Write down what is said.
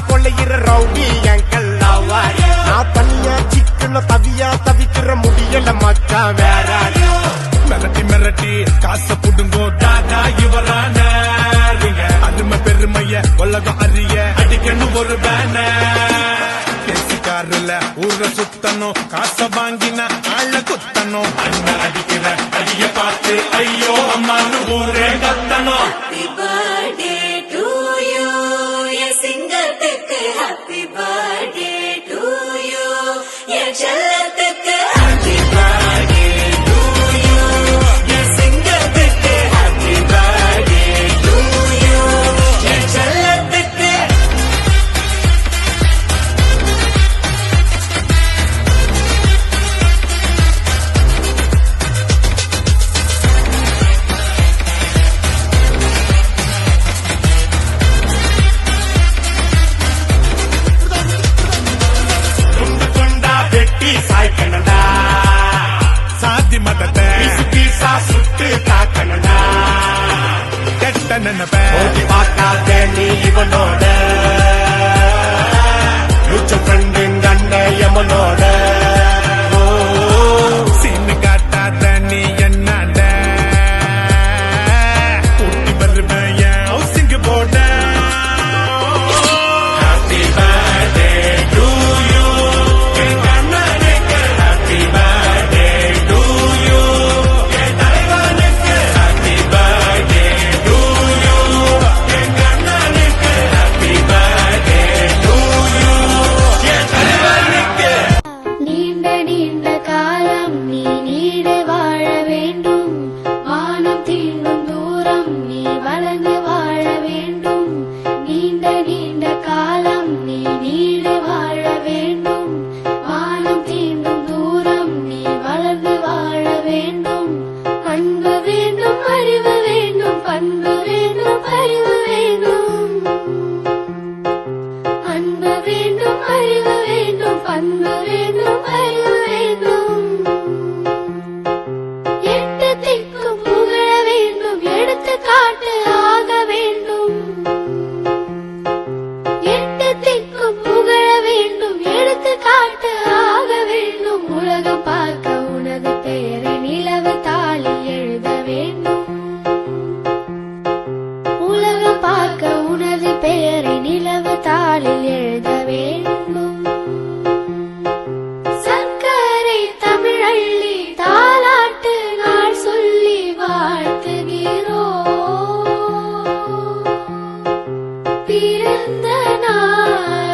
கொள்ளையிற rowdy எங்கள் நான் தனியா சிக்கல தவியா தவிக்கிற முடியல மச்சான் வேற மிரட்டி மிரட்டி காசை புடுங்கோ தாதா இவரான அருமை பெருமைய உலகம் அறிய அடிக்கணும் ஒரு பேனர் பேசிக்காருல ஊர சுத்தணும் காசை வாங்கின ஆள குத்தணும் அண்ணன் அடிக்கிற அடிய பார்த்து ஐயோ அம்மானு ஊரே கத்தணும். Happy birthday to you, என் சிங்கத்துக்கு happy birthday to you, என் செல்லத்துக்கு happy birthday to you, என் சிங்கத்துக்கு happy birthday to you, என் செல்லத்துக்கு. சாய்க்கணடா சாதி மதத்தை பீசா சுட்டு காக்கணடா கெட்ட நினைப்ப ஓட்டி பார்க்காத நீ இவனோட மியூச்சுவல் ஃப்ரெண்டு அண்ணன் எமனோட சீனு காட்டாத நீ என்னாண்ட ஊட்டி வருவேன் ஹவுசிங் போட. ஹாப்பி பர்த்டே டு யூ என் அண்ணனுக்கு ஹாப்பி பர்த்டே டு யூ என் தலைவனுக்கு ஹாப்பி பர்த்டே டு யூ என் அண்ணனுக்கு ஹாப்பி பர்த்டே டு யூ என் தலைவனுக்கு. நீண்ட நீண்ட காலம் நீ நீடு வாழ வேண்டும், வானம் தீண்டும் தூரம் நீ வளர்ந்து வாழ வேண்டும். நீண்ட நீண்ட காலம் நீ நீடு வாழ வேண்டும், வானம் தீண்டும் தூரம் நீ வளர்ந்து வாழ வேண்டும். அன்பு வேண்டும், அறிவு வேண்டும், பண்பு வேண்டும், அறிவு வேண்டும். அன்பு வேண்டும், அறிவு வேண்டும், பண்பு வேண்டும், அறிவு வேண்டும். எட்டு திக்கும் புகழ வேண்டும், எடுத்துக்காட்டு ஆக வேண்டும். எட்டு திக்கும் புகழ வேண்டும், எடுத்துக்காட்டு ஆக வேண்டும். உலகம் பார்க்க உனது பெயரை நிலவு தாளில் எழுத வேண்டும். உலகம் பார்க்க உனது பெயரை நிலவு தாளில் எழுத வேண்டும். சர்க்கரை தமிழள்ளி தாலாட்டு நாள் சொல்லி வாழ்த்துகிறோம். பிறந்த நாள்